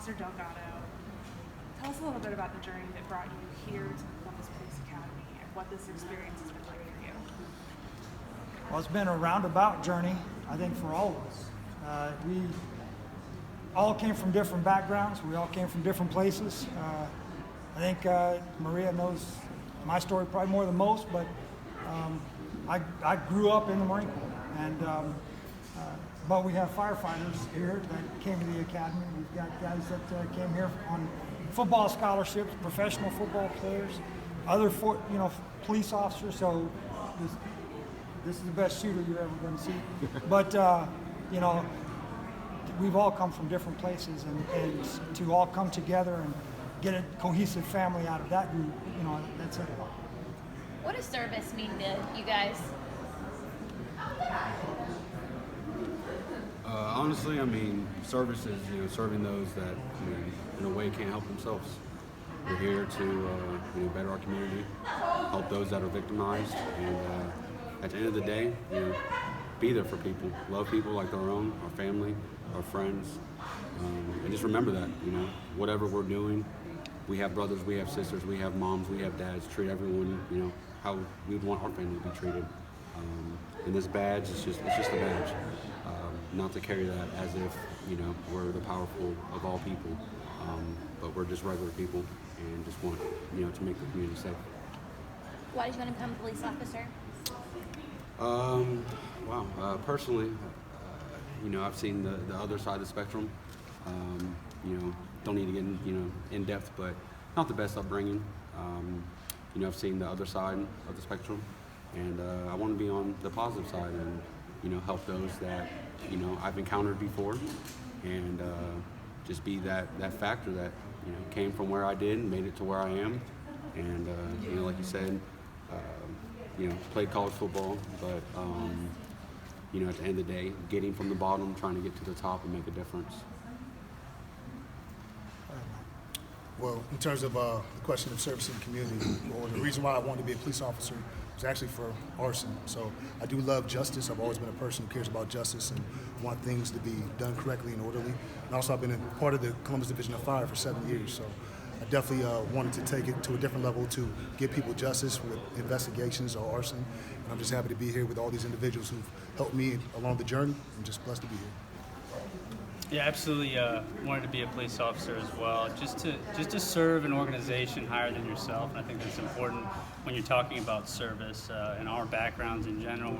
Officer Delgado, tell us a little bit about the journey that brought you here to the Columbus Police Academy and what this experience has been like for you. Well, it's been a roundabout journey, I think, for all of us. We all came from different backgrounds. We all came from different places. I think Maria knows my story probably more than most, but I grew up in the Marine Corps, and but we have firefighters here that came to the academy. We've got guys that came here on football scholarships, professional football players, other police officers. So this is the best shooter you're ever going to see. But we've all come from different places, and to all come together and get a cohesive family out of that group, that's it. What does service mean to you guys? Honestly, I mean, service is, serving those that, in a way can't help themselves. We're here to, better our community, help those that are victimized, and at the end of the day, be there for people, love people like their own, our family, our friends, and just remember that, whatever we're doing, we have brothers, we have sisters, we have moms, we have dads. Treat everyone, how we'd want our family to be treated. And this badge is just a badge. Not to carry that as if, we're the powerful of all people, but we're just regular people and just want, to make the community safe. Why did you want to become a police officer? Personally, I've seen the other side of the spectrum. Don't need to get in depth, but not the best upbringing. I've seen the other side of the spectrum, and I want to be on the positive side and help those that I've encountered before, and just be that factor that came from where I did and made it to where I am, and like you said, played college football, but at the end of the day, getting from the bottom, trying to get to the top and make a difference. Well, in terms of the question of servicing the community, well, the reason why I wanted to be a police officer was actually for arson. So I do love justice. I've always been a person who cares about justice and want things to be done correctly and orderly. And also I've been a part of the Columbus Division of Fire for 7 years. So I definitely wanted to take it to a different level to give people justice with investigations or arson. And I'm just happy to be here with all these individuals who've helped me along the journey. I'm just blessed to be here. Yeah, absolutely. Wanted to be a police officer as well, just to serve an organization higher than yourself. And I think that's important when you're talking about service and our backgrounds in general,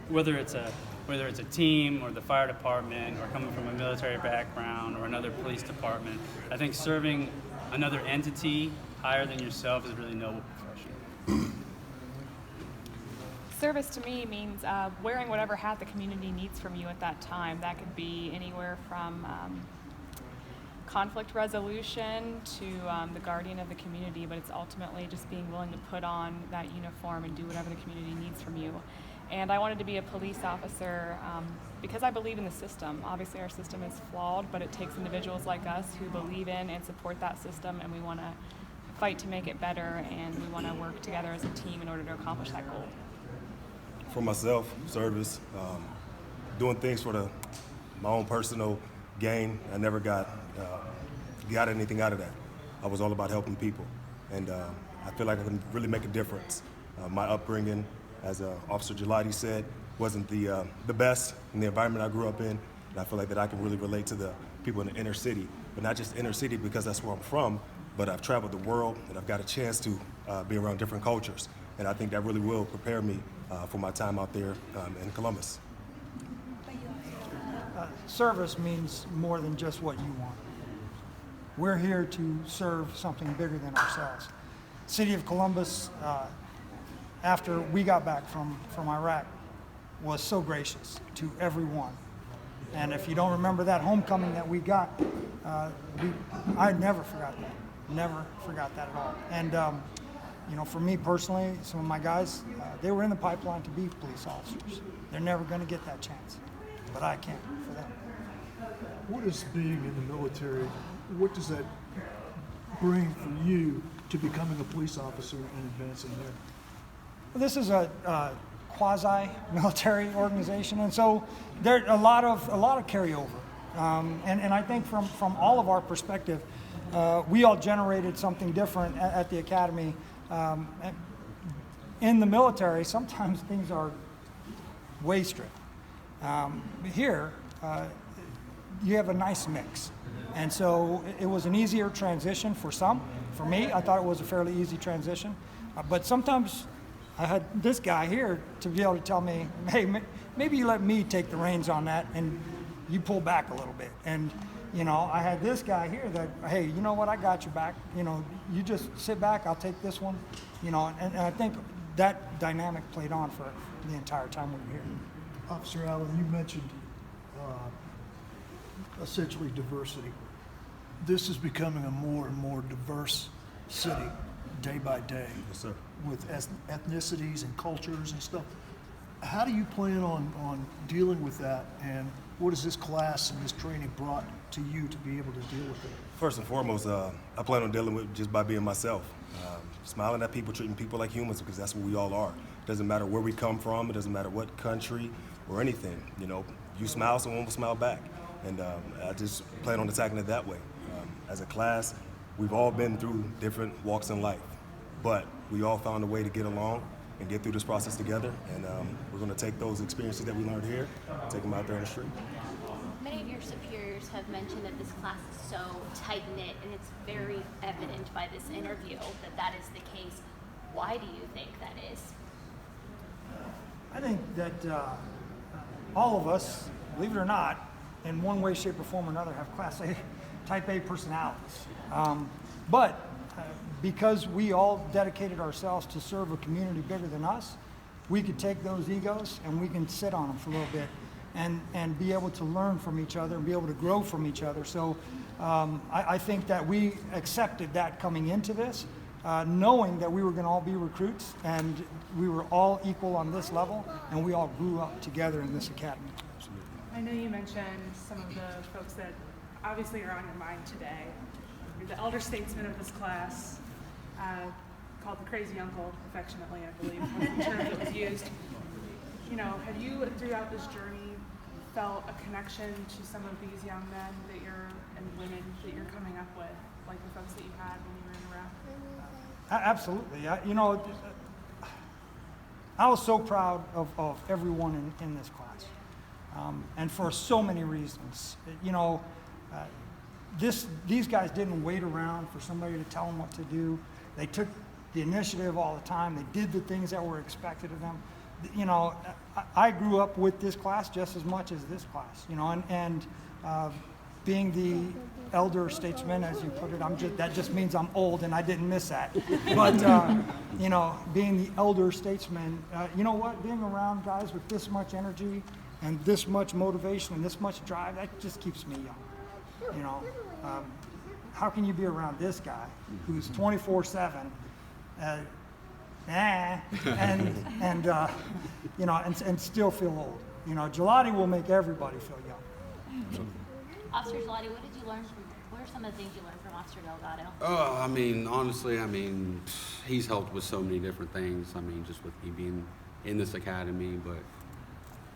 whether it's a team or the fire department or coming from a military background or another police department. I think serving another entity higher than yourself is a really noble profession. Service to me means wearing whatever hat the community needs from you at that time. That could be anywhere from conflict resolution to the guardian of the community, but it's ultimately just being willing to put on that uniform and do whatever the community needs from you. And I wanted to be a police officer because I believe in the system. Obviously our system is flawed, but it takes individuals like us who believe in and support that system, and we want to fight to make it better, and we want to work together as a team in order to accomplish that goal. For myself, service, doing things for my own personal gain. I never got anything out of that. I was all about helping people, and I feel like I can really make a difference. My upbringing, as Officer Gelati said, wasn't the best in the environment I grew up in, and I feel like that I can really relate to the people in the inner city, but not just inner city because that's where I'm from, but I've traveled the world and I've got a chance to be around different cultures, and I think that really will prepare me for my time out there in Columbus. Service means more than just what you want. We're here to serve something bigger than ourselves. City of Columbus, after we got back from Iraq, was so gracious to everyone. And if you don't remember that homecoming that we got, I never forgot that. Never forgot that at all. And for me personally, some of my guys, they were in the pipeline to be police officers. They're never going to get that chance, but I can for them. What is being in the military, what does that bring for you to becoming a police officer and advancing there? Well, this is a quasi-military organization, and so there's a lot of carryover. And I think from all of our perspective, we all generated something different at the academy. In the military, sometimes things are way strict. Here, you have a nice mix. And so it was an easier transition for some. For me, I thought it was a fairly easy transition. But sometimes I had this guy here to be able to tell me, hey, maybe you let me take the reins on that and you pull back a little bit. And, you know, I had this guy here that, hey, you know what, I got your back. You know, you just sit back, I'll take this one. You know, and I think that dynamic played on for the entire time we were here. Officer Allen, you mentioned essentially diversity. This is becoming a more and more diverse city day by day. Yes, sir. With ethnicities and cultures and stuff. How do you plan on dealing with that, and what has this class and this training brought to you to be able to deal with it? First and foremost, I plan on dealing with it just by being myself. Smiling at people, treating people like humans, because that's what we all are. It doesn't matter where we come from, it doesn't matter what country or anything. You know, you smile, someone will smile back. And I just plan on attacking it that way. As a class, we've all been through different walks in life, but we all found a way to get along and get through this process together. And we're going to take those experiences that we learned here, take them out there in the street. Many of your superiors have mentioned that this class is so tight-knit, and it's very evident by this interview that that is the case. Why do you think that is? I think that all of us, believe it or not, in one way, shape, or form or another, have Class A, Type A personalities. But because we all dedicated ourselves to serve a community bigger than us, we could take those egos and we can sit on them for a little bit and be able to learn from each other and be able to grow from each other. So I think that we accepted that coming into this, knowing that we were going to all be recruits and we were all equal on this level, and we all grew up together in this academy. I know you mentioned some of the folks that obviously are on your mind today. You're the elder statesman of this class, called the crazy uncle, affectionately, I believe, was the term that was used. You know, have you, throughout this journey, felt a connection to some of these young men that and women that you're coming up with, like the folks that you had when you were in Iraq? Absolutely. You know, I was so proud of everyone in this class. And for so many reasons. You know, these guys didn't wait around for somebody to tell them what to do. They took the initiative all the time. They did the things that were expected of them. You know, I grew up with this class just as much as this class, you know, and being the elder statesman, as you put it, that just means I'm old and I didn't miss that. But, you know, being the elder statesman, you know what, being around guys with this much energy and this much motivation and this much drive, that just keeps me young. You know, how can you be around this guy who's 24/7, and you know, and still feel old? You know, Gelati will make everybody feel young. Officer Gelati, what are some of the things you learned from Officer Delgado? I mean, honestly, he's helped with so many different things. I mean, just with me being in this academy, but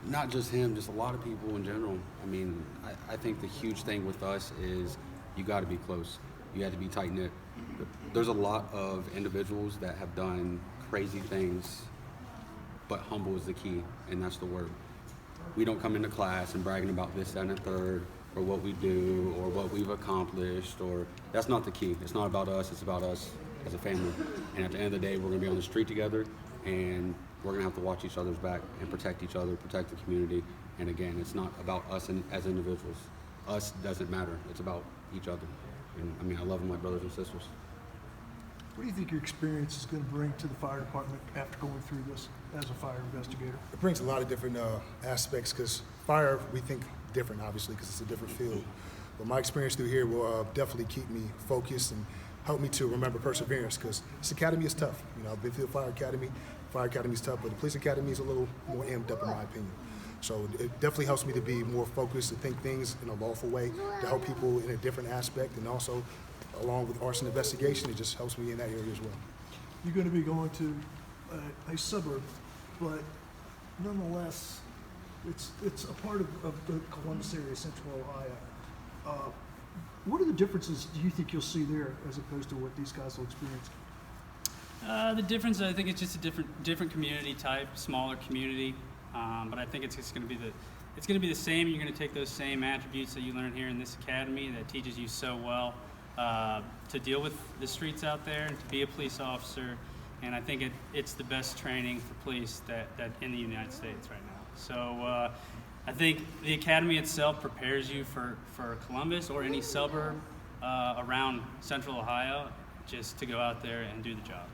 not just him, just a lot of people in general. I mean, I think the huge thing with us is you got to be close. You got to be tight-knit. There's a lot of individuals that have done crazy things, but humble is the key, and that's the word. We don't come into class and bragging about this, that, and the third, or what we do, or what we've accomplished, or that's not the key. It's not about us, it's about us as a family. And at the end of the day, we're going to be on the street together, and we're going to have to watch each other's back and protect each other, protect the community. And again, it's not about us as individuals. Us doesn't matter. It's about each other. And I mean, I love my brothers and sisters. What do you think your experience is going to bring to the fire department after going through this as a fire investigator? It brings a lot of different aspects, because fire, we think different, obviously, because it's a different field. But my experience through here will definitely keep me focused and help me to remember perseverance, because this academy is tough. You know, I've been through the fire academy is tough, but the police academy is a little more amped up in my opinion. So it definitely helps me to be more focused and think things in a lawful way to help people in a different aspect, and also along with arson investigation, it just helps me in that area as well. You're going to be going to a suburb, but nonetheless, it's a part of the Columbus area, Central Ohio. What are the differences do you think you'll see there as opposed to what these guys will experience? The difference, I think, it's just a different community type, smaller community. But I think it's just going to be the same. You're going to take those same attributes that you learn here in this academy that teaches you so well to deal with the streets out there and to be a police officer. And I think it's the best training for police that in the United States right now. So I think the academy itself prepares you for Columbus or any suburb around Central Ohio just to go out there and do the job.